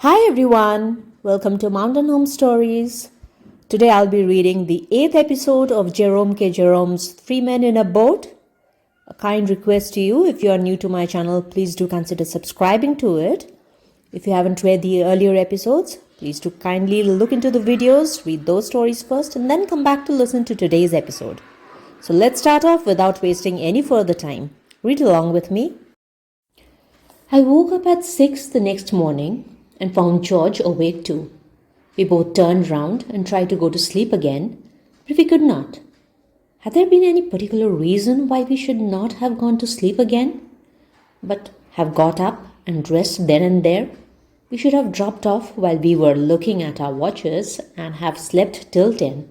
Hi everyone, welcome to Mountain Home Stories. Today I'll be reading the 8th episode of Jerome K. Jerome's Three Men in a Boat. A kind request to you, if you are new to my channel, please do consider subscribing to it. If you haven't read the earlier episodes, please do kindly look into the videos, read those stories first, and then come back to listen to today's episode. So let's start off without wasting any further time. Read along with me. I woke up at 6 the next morning and found George awake too. We both turned round and tried to go to sleep again, but we could not. Had there been any particular reason why we should not have gone to sleep again, but have got up and dressed then and there? We should have dropped off while we were looking at our watches and have slept till 10.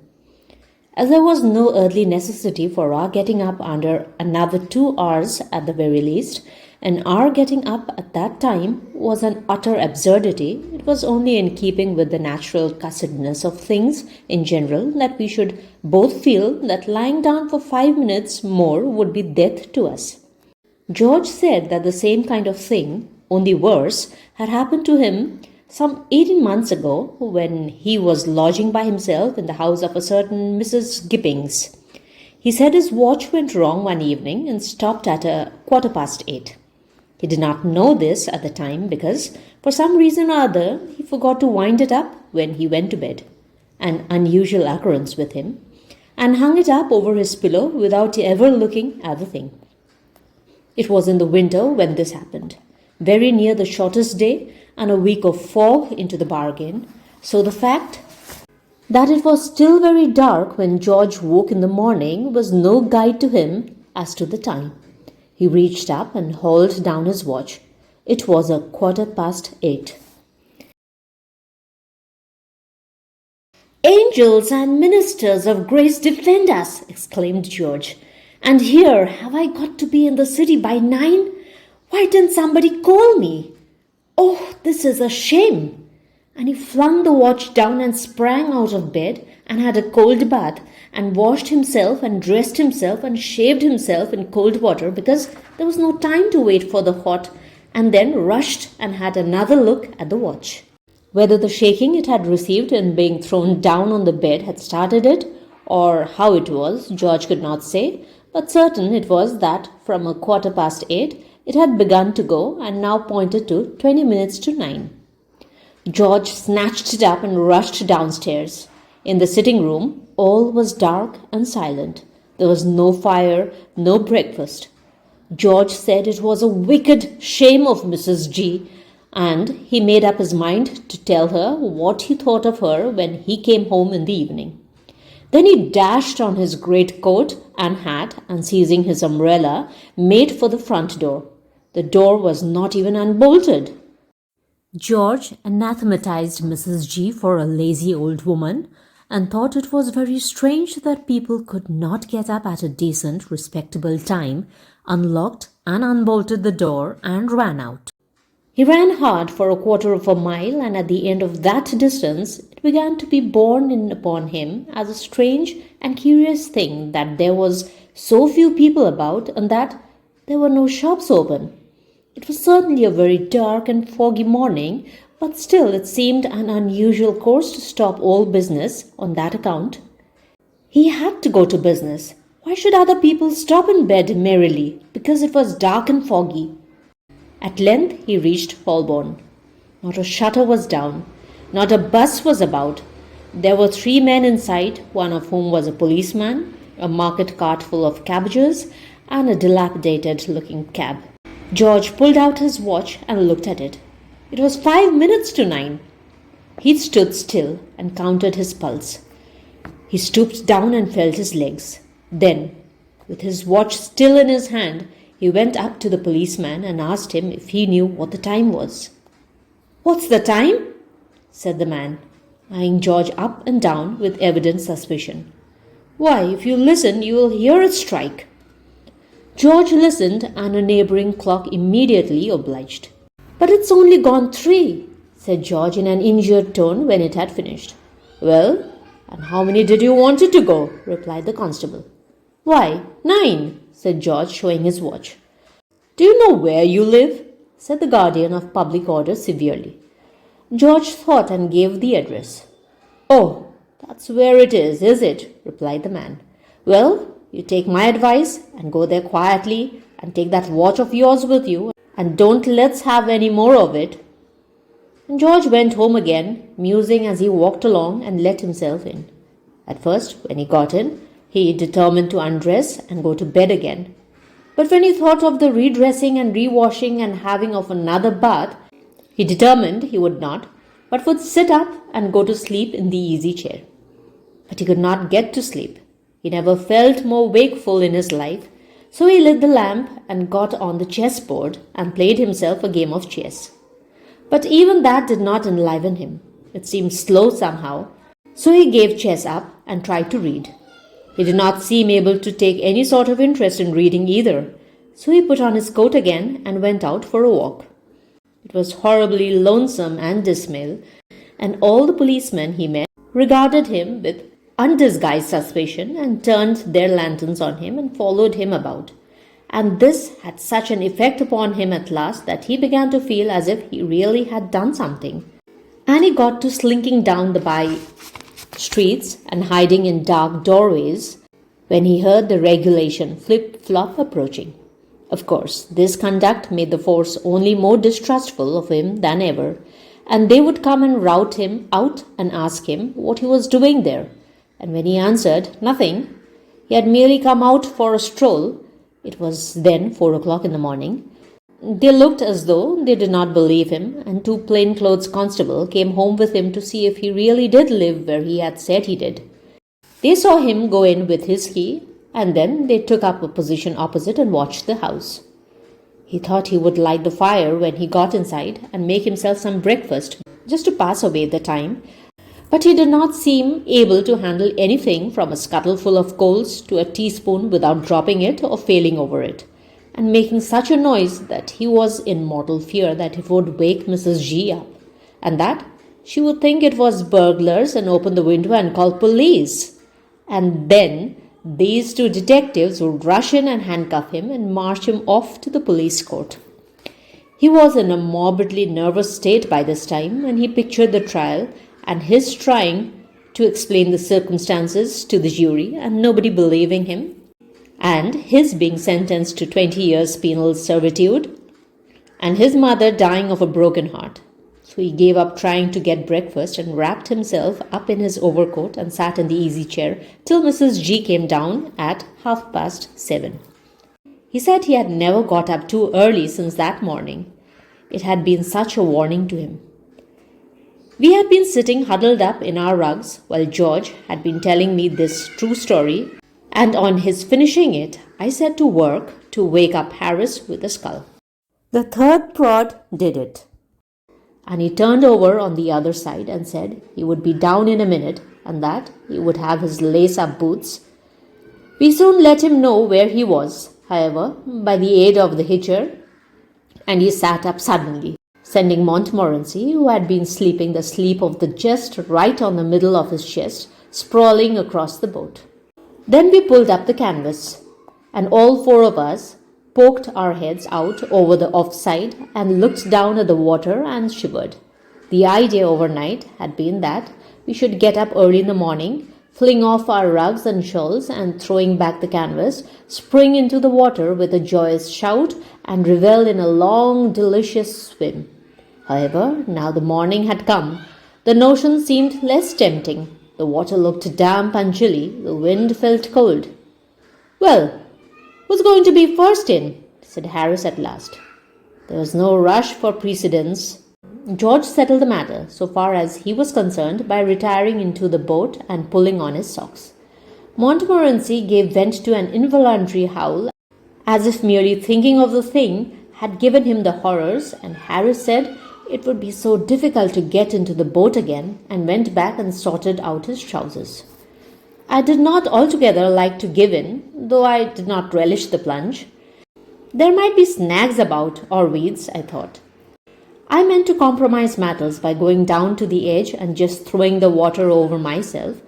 As there was no earthly necessity for our getting up under another 2 hours at the very least, and our getting up at that time was an utter absurdity, it was only in keeping with the natural cussedness of things in general that we should both feel that lying down for 5 minutes more would be death to us. George said that the same kind of thing, only worse, had happened to him some 18 months ago when he was lodging by himself in the house of a certain Mrs. Gippings. He said his watch went wrong one evening and stopped at 8:15. He did not know this at the time because, for some reason or other, he forgot to wind it up when he went to bed, an unusual occurrence with him, and hung it up over his pillow without ever looking at the thing. It was in the winter when this happened, very near the shortest day and a week of fog into the bargain, so the fact that it was still very dark when George woke in the morning was no guide to him as to the time. He reached up and hauled down his watch. It was 8:15. "Angels and ministers of grace defend us!" exclaimed George. "And here have I got to be in the city by 9? Why didn't somebody call me? Oh, this is a shame!" And he flung the watch down and sprang out of bed and had a cold bath and washed himself and dressed himself and shaved himself in cold water because there was no time to wait for the hot, and then rushed and had another look at the watch. Whether the shaking it had received in being thrown down on the bed had started it, or how it was, George could not say, but certain it was that from 8:15 it had begun to go and now pointed to 20 minutes to 9. George snatched it up and rushed downstairs. In the sitting room, all was dark and silent. There was no fire, no breakfast. George said it was a wicked shame of Mrs. G, and he made up his mind to tell her what he thought of her when he came home in the evening. Then he dashed on his great coat and hat and, seizing his umbrella, made for the front door. The door was not even unbolted. George anathematized Mrs. G for a lazy old woman and thought it was very strange that people could not get up at a decent, respectable time, unlocked and unbolted the door and ran out. He ran hard for 1/4 mile, and at the end of that distance it began to be borne in upon him as a strange and curious thing that there was so few people about and that there were no shops open. It was certainly a very dark and foggy morning, but still it seemed an unusual course to stop all business on that account. He had to go to business. Why should other people stop in bed merrily because it was dark and foggy? At length he reached Holborn. Not a shutter was down. Not a bus was about. There were 3 men in sight, one of whom was a policeman, a market cart full of cabbages, and a dilapidated-looking cab. George pulled out his watch and looked at it. It was 5 minutes to 9. He stood still and counted his pulse. He stooped down and felt his legs. Then, with his watch still in his hand, he went up to the policeman and asked him if he knew what the time was. "What's the time?" said the man, eyeing George up and down with evident suspicion. "Why, if you listen, you will hear it strike." George listened, and a neighbouring clock immediately obliged. "But it's only gone 3, said George in an injured tone when it had finished. "Well, and how many did you want it to go?" replied the constable. "Why, 9, said George, showing his watch. "Do you know where you live?" said the guardian of public order severely. George thought and gave the address. "Oh, that's where it is it?" replied the man. "Well, you take my advice and go there quietly and take that watch of yours with you, and don't let's have any more of it." And George went home again, musing as he walked along, and let himself in. At first, when he got in, he determined to undress and go to bed again. But when he thought of the redressing and rewashing and having of another bath, he determined he would not, but would sit up and go to sleep in the easy chair. But he could not get to sleep. He never felt more wakeful in his life, so he lit the lamp and got on the chessboard and played himself a game of chess. But even that did not enliven him. It seemed slow somehow, so he gave chess up and tried to read. He did not seem able to take any sort of interest in reading either, so he put on his coat again and went out for a walk. It was horribly lonesome and dismal, and all the policemen he met regarded him with undisguised suspicion and turned their lanterns on him and followed him about. And this had such an effect upon him at last that he began to feel as if he really had done something. And he got to slinking down the by streets and hiding in dark doorways when he heard the regulation flip-flop approaching. Of course, this conduct made the force only more distrustful of him than ever, and they would come and rout him out and ask him what he was doing there. And when he answered nothing, he had merely come out for a stroll. It was then 4 o'clock in the morning. They looked as though they did not believe him, and two plainclothes constables came home with him to see if he really did live where he had said he did. They saw him go in with his key, and then they took up a position opposite and watched the house. He thought he would light the fire when he got inside and make himself some breakfast just to pass away the time, but he did not seem able to handle anything from a scuttleful of coals to a teaspoon without dropping it or failing over it, and making such a noise that he was in mortal fear that it would wake Mrs. G up, and that she would think it was burglars and open the window and call police. And then these two detectives would rush in and handcuff him and march him off to the police court. He was in a morbidly nervous state by this time, and he pictured the trial and his trying to explain the circumstances to the jury and nobody believing him, and his being sentenced to 20 years penal servitude, and his mother dying of a broken heart. So he gave up trying to get breakfast and wrapped himself up in his overcoat and sat in the easy chair till Mrs. G came down at 7:30. He said he had never got up too early since that morning. It had been such a warning to him. We had been sitting huddled up in our rugs while George had been telling me this true story, and on his finishing it, I set to work to wake up Harris with a skull. The third prod did it, and he turned over on the other side and said he would be down in a minute and that he would have his lace-up boots. We soon let him know where he was, however, by the aid of the hitcher, and he sat up suddenly, sending Montmorency, who had been sleeping the sleep of the just right on the middle of his chest, sprawling across the boat. Then we pulled up the canvas, and all four of us poked our heads out over the offside and looked down at the water and shivered. The idea overnight had been that we should get up early in the morning, fling off our rugs and shawls, and throwing back the canvas, spring into the water with a joyous shout and revel in a long, delicious swim. However, now the morning had come, the notion seemed less tempting. The water looked damp and chilly, the wind felt cold. "Well, who's going to be first in?" said Harris at last. There was no rush for precedence. George settled the matter, so far as he was concerned, by retiring into the boat and pulling on his socks. Montmorency gave vent to an involuntary howl, as if merely thinking of the thing had given him the horrors, and Harris said it would be so difficult to get into the boat again, and went back and sorted out his trousers. I did not altogether like to give in, though I did not relish the plunge. There might be snags about, or weeds, I thought. I meant to compromise matters by going down to the edge and just throwing the water over myself,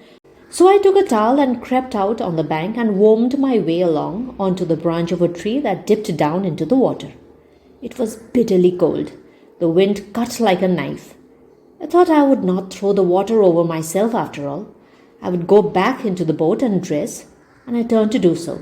so I took a towel and crept out on the bank and wormed my way along onto the branch of a tree that dipped down into the water. It was bitterly cold. The wind cut like a knife. I thought I would not throw the water over myself after all. I would go back into the boat and dress, and I turned to do so.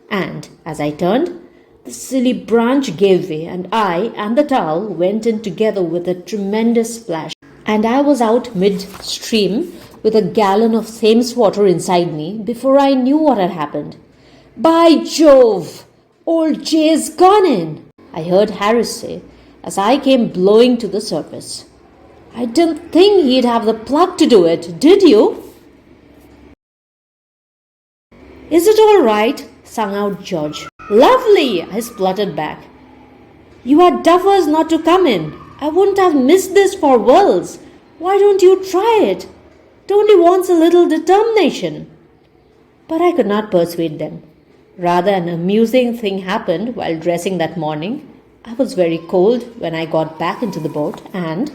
And as I turned, the silly branch gave way, and I and the towel went in together with a tremendous splash. And I was out mid-stream with a gallon of Thames water inside me before I knew what had happened. "By Jove! Old Jay's gone in!" I heard Harris say as I came blowing to the surface. "I didn't think he'd have the pluck to do it, did you?" "Is it all right?" sung out George. "Lovely!" I spluttered back. "You are duffers not to come in. I wouldn't have missed this for worlds. Why don't you try it? It only wants a little determination." But I could not persuade them. Rather, an amusing thing happened while dressing that morning. I was very cold when I got back into the boat, and,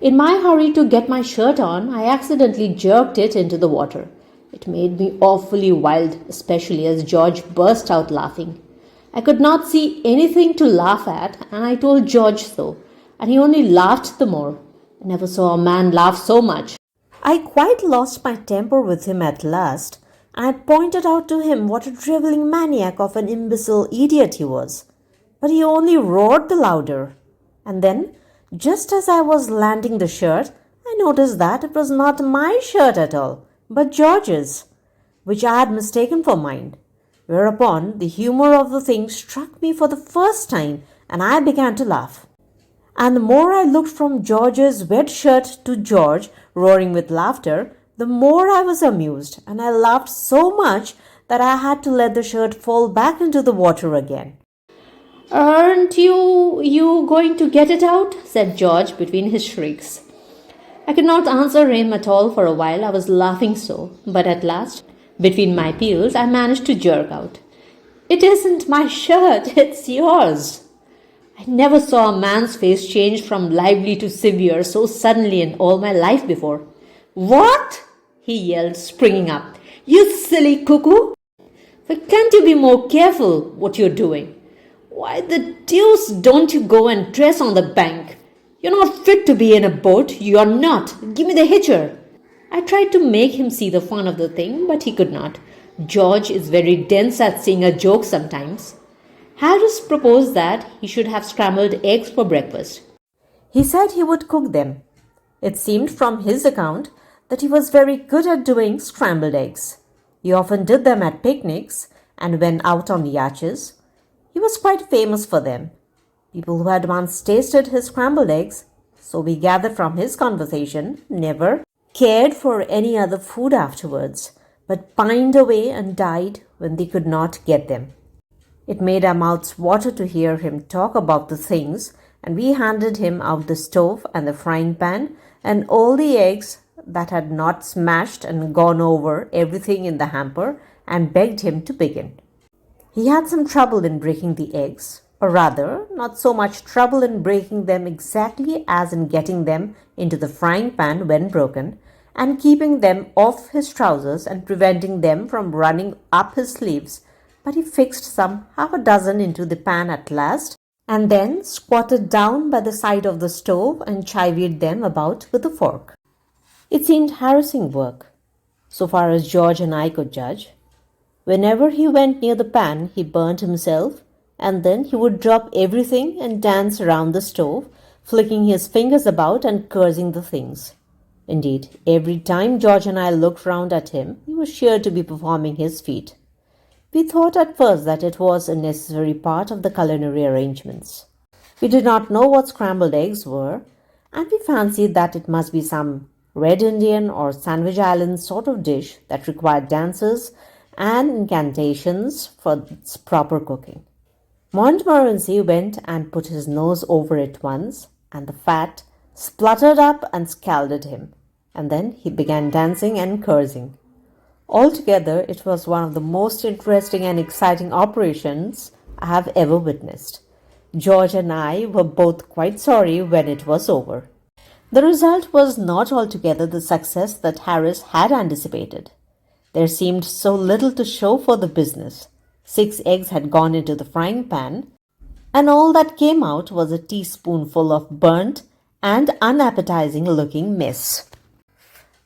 in my hurry to get my shirt on, I accidentally jerked it into the water. It made me awfully wild, especially as George burst out laughing. I could not see anything to laugh at, and I told George so, and he only laughed the more. I never saw a man laugh so much. I quite lost my temper with him at last, and I pointed out to him what a drivelling maniac of an imbecile idiot he was. But he only roared the louder. And then, just as I was landing the shirt, I noticed that it was not my shirt at all, but George's, which I had mistaken for mine. Whereupon the humour of the thing struck me for the first time, and I began to laugh. And the more I looked from George's wet shirt to George, roaring with laughter, the more I was amused, and I laughed so much that I had to let the shirt fall back into the water again. "Aren't you going to get it out?" said George between his shrieks. I could not answer him at all for a while, I was laughing so, but at last, between my peals, I managed to jerk out, "It isn't my shirt, it's yours." I never saw a man's face change from lively to severe so suddenly in all my life before. "What?" he yelled, springing up. "You silly cuckoo! Why can't you be more careful what you're doing? Why the deuce don't you go and dress on the bank? You're not fit to be in a boat, you're not. Give me the hitcher." I tried to make him see the fun of the thing, but he could not. George is very dense at seeing a joke sometimes. Harris proposed that he should have scrambled eggs for breakfast. He said he would cook them. It seemed from his account that he was very good at doing scrambled eggs. He often did them at picnics and when out on yachts. He was quite famous for them. People who had once tasted his scrambled eggs, so we gathered from his conversation, never cared for any other food afterwards, but pined away and died when they could not get them. It made our mouths water to hear him talk about the things, and we handed him out the stove and the frying pan and all the eggs that had not smashed and gone over everything in the hamper, and begged him to begin. He had some trouble in breaking the eggs, or rather, not so much trouble in breaking them exactly as in getting them into the frying pan when broken, and keeping them off his trousers and preventing them from running up his sleeves, but he fixed some half a dozen into the pan at last, and then squatted down by the side of the stove and chivied them about with a fork. It seemed harassing work, so far as George and I could judge. Whenever he went near the pan, he burnt himself, and then he would drop everything and dance around the stove, flicking his fingers about and cursing the things. Indeed, every time George and I looked round at him, he was sure to be performing his feat. We thought at first that it was a necessary part of the culinary arrangements. We did not know what scrambled eggs were, and we fancied that it must be some Red Indian or Sandwich Islands sort of dish that required dances and incantations for its proper cooking. Montmorency went and put his nose over it once, and the fat spluttered up and scalded him, and then he began dancing and cursing. Altogether, it was one of the most interesting and exciting operations I have ever witnessed. George and I were both quite sorry when it was over. The result was not altogether the success that Harris had anticipated. There seemed so little to show for the business. 6 eggs had gone into the frying pan, and all that came out was a teaspoonful of burnt and unappetizing looking mess.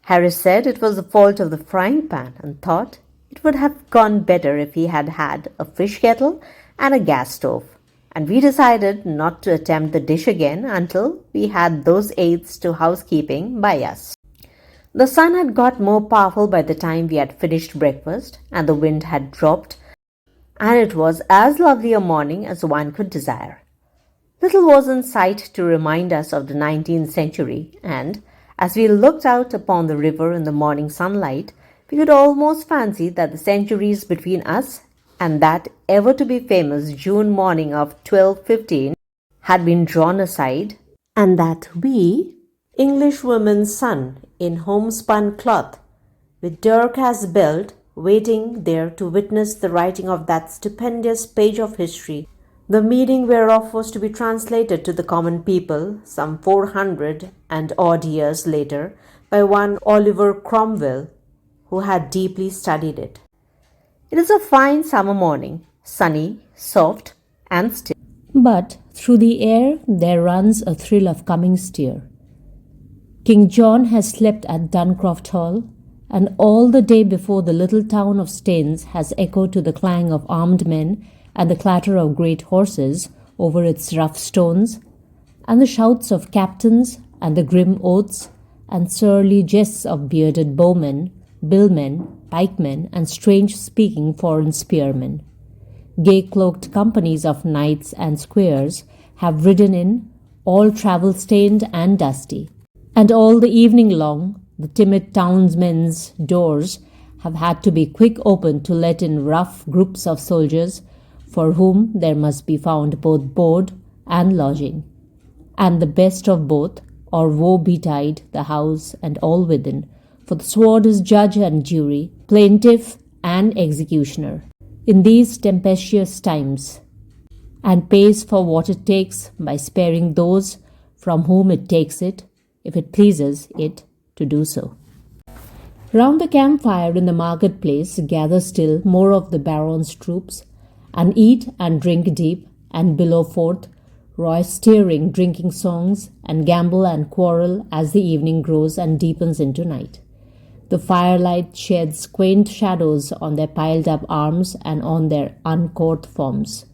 Harry said it was the fault of the frying pan and thought it would have gone better if he had had a fish kettle and a gas stove. And we decided not to attempt the dish again until we had those aids to housekeeping by us. The sun had got more powerful by the time we had finished breakfast, and the wind had dropped, and it was as lovely a morning as one could desire. Little was in sight to remind us of the 19th century, and as we looked out upon the river in the morning sunlight, we could almost fancy that the centuries between us and that ever-to-be-famous June morning of 1215 had been drawn aside, and that we, English women's son in homespun cloth, with dirk as belt, waiting there to witness the writing of that stupendous page of history, the meaning whereof was to be translated to the common people some 400 and odd years later by one Oliver Cromwell, who had deeply studied it. It is a fine summer morning, sunny, soft, and still. But through the air there runs a thrill of coming stir. King John has slept at Duncroft Hall, and all the day before the little town of Staines has echoed to the clang of armed men and the clatter of great horses over its rough stones, and the shouts of captains and the grim oaths and surly jests of bearded bowmen, billmen, pikemen, and strange-speaking foreign spearmen. Gay-cloaked companies of knights and squires have ridden in, all travel-stained and dusty, and all the evening long the timid townsmen's doors have had to be quick opened to let in rough groups of soldiers, for whom there must be found both board and lodging, and the best of both, or woe betide the house and all within, for the sword is judge and jury, plaintiff and executioner, in these tempestuous times, and pays for what it takes by sparing those from whom it takes it, if it pleases it to do so. Round the campfire in the market-place gather still more of the Baron's troops, and eat and drink deep, and billow forth roystering drinking songs, and gamble and quarrel as the evening grows and deepens into night. The firelight sheds quaint shadows on their piled-up arms and on their uncouth forms.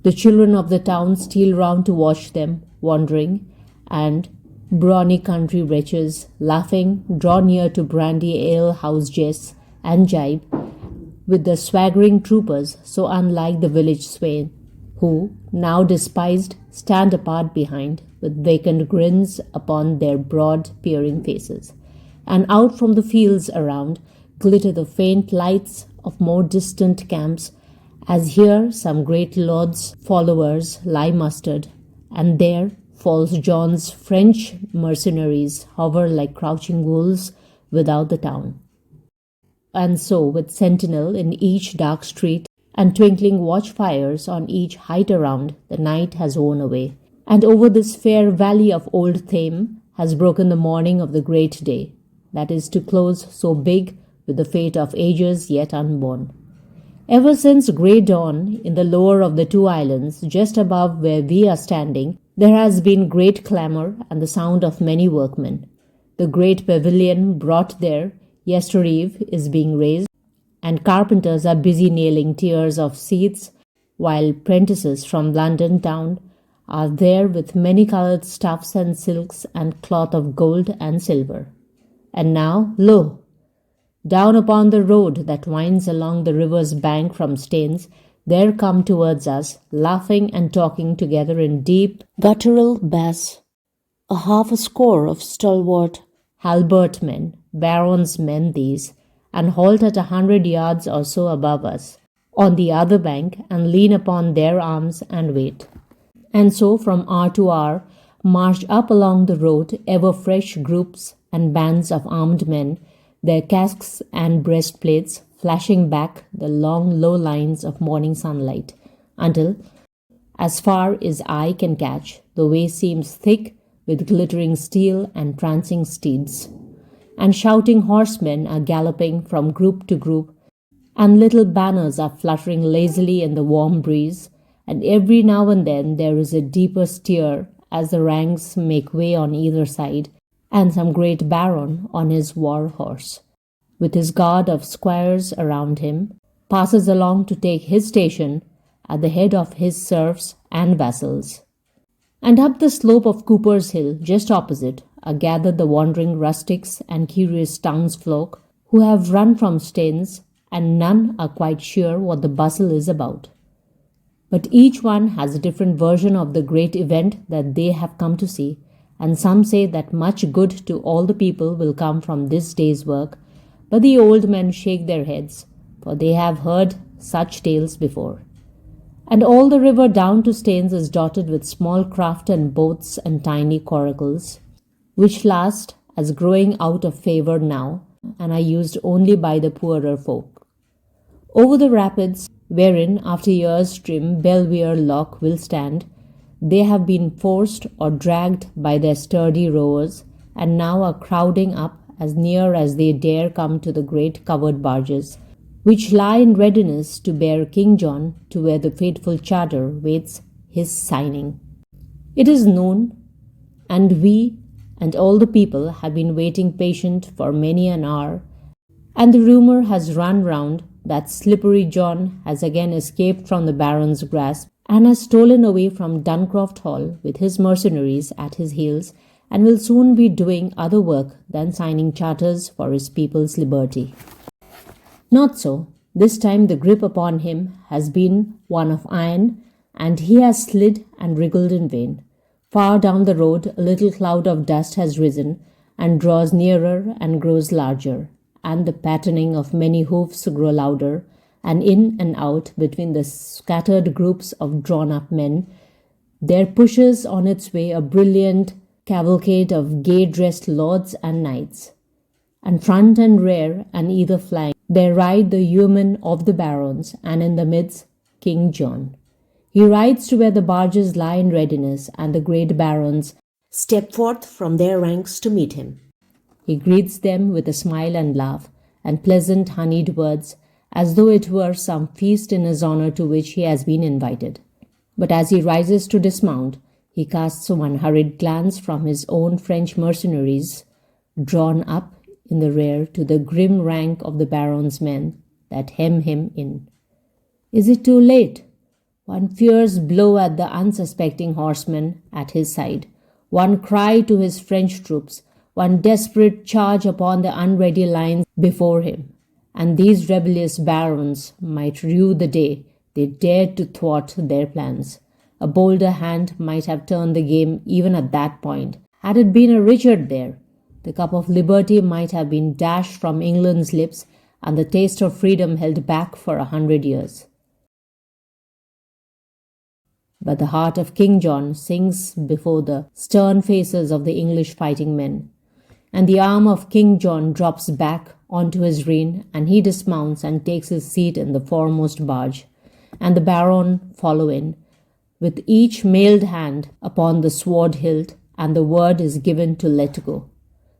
The children of the town steal round to watch them, wondering, and brawny country wretches, laughing, draw near to brandy ale-house jests and jibe with the swaggering troopers so unlike the village swain, who, now despised, stand apart behind, with vacant grins upon their broad peering faces. And out from the fields around glitter the faint lights of more distant camps, as here some great lord's followers lie mustered, and there False John's French mercenaries hover like crouching wolves without the town. And so, with sentinel in each dark street and twinkling watchfires on each height around, the night has worn away, and over this fair valley of old Thame has broken the morning of the great day, that is to close so big with the fate of ages yet unborn. Ever since grey dawn in the lower of the two islands, just above where we are standing, there has been great clamour and the sound of many workmen. The great pavilion brought there yestereve is being raised, and carpenters are busy nailing tiers of seats, while prentices from London town are there with many-coloured stuffs and silks and cloth of gold and silver. And now, lo! Down upon the road that winds along the river's bank from Staines, there come towards us, laughing and talking together in deep, guttural bass, a half a score of stalwart halbert men, barons' men these, and halt at 100 yards or so above us, on the other bank, and lean upon their arms and wait. And so from hour to hour march up along the road ever fresh groups and bands of armed men, their casques and breastplates flashing back the long low lines of morning sunlight, until, as far as eye can catch, the way seems thick with glittering steel and prancing steeds, and shouting horsemen are galloping from group to group, and little banners are fluttering lazily in the warm breeze, and every now and then there is a deeper stir as the ranks make way on either side, and some great baron on his war horse, with his guard of squires around him, passes along to take his station at the head of his serfs and vassals. And up the slope of Cooper's Hill, just opposite, are gathered the wandering rustics and curious townsfolk who have run from Staines, and none are quite sure what the bustle is about. But each one has a different version of the great event that they have come to see, and some say that much good to all the people will come from this day's work, but the old men shake their heads, for they have heard such tales before. And all the river down to Staines is dotted with small craft and boats and tiny coracles, which last as growing out of favour now, and are used only by the poorer folk. Over the rapids, wherein after years trim Belvidere Loch will stand, they have been forced or dragged by their sturdy rowers, and now are crowding up as near as they dare come to the great covered barges, which lie in readiness to bear King John to where the fateful charter waits his signing. It is noon, and we and all the people have been waiting patient for many an hour, and the rumour has run round that Slippery John has again escaped from the Baron's grasp and has stolen away from Duncroft Hall with his mercenaries at his heels, and will soon be doing other work than signing charters for his people's liberty. Not so. This time the grip upon him has been one of iron, and he has slid and wriggled in vain. Far down the road a little cloud of dust has risen, and draws nearer and grows larger, and the patterning of many hoofs grow louder, and in and out between the scattered groups of drawn-up men there pushes on its way a brilliant cavalcade of gay-dressed lords and knights. And front and rear, and either flank, there ride the yeomen of the barons, and in the midst King John. He rides to where the barges lie in readiness, and the great barons step forth from their ranks to meet him. He greets them with a smile and laugh, and pleasant honeyed words, as though it were some feast in his honour to which he has been invited. But as he rises to dismount, he casts one hurried glance from his own French mercenaries, drawn up in the rear to the grim rank of the baron's men that hem him in. Is it too late? One fierce blow at the unsuspecting horseman at his side, one cry to his French troops, one desperate charge upon the unready lines before him, and these rebellious barons might rue the day they dared to thwart their plans. A bolder hand might have turned the game even at that point. Had it been a Richard there, the cup of liberty might have been dashed from England's lips and the taste of freedom held back for 100 years. But the heart of King John sinks before the stern faces of the English fighting men, and the arm of King John drops back onto his rein, and he dismounts and takes his seat in the foremost barge, and the baron follow in, with each mailed hand upon the sword hilt, and the word is given to let go.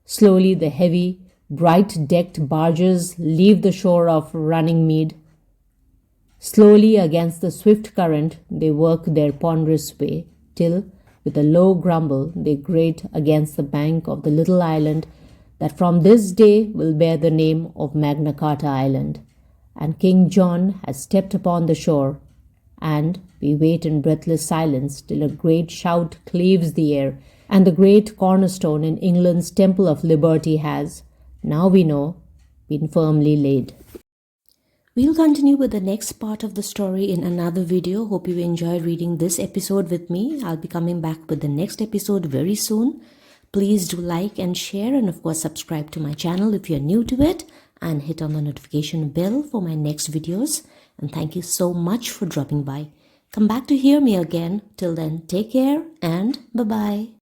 Slowly the heavy, bright-decked barges leave the shore of Runningmead. Slowly against the swift current they work their ponderous way, till, with a low grumble, they grate against the bank of the little island that from this day will bear the name of Magna Carta Island. And King John has stepped upon the shore, and we wait in breathless silence till a great shout cleaves the air, and the great cornerstone in England's Temple of Liberty has, now we know, been firmly laid. We'll continue with the next part of the story in another video. Hope you enjoyed reading this episode with me. I'll be coming back with the next episode very soon. Please do like and share, and of course subscribe to my channel if you're new to it, and hit on the notification bell for my next videos. And thank you so much for dropping by. Come back to hear me again. Till then, take care and bye-bye.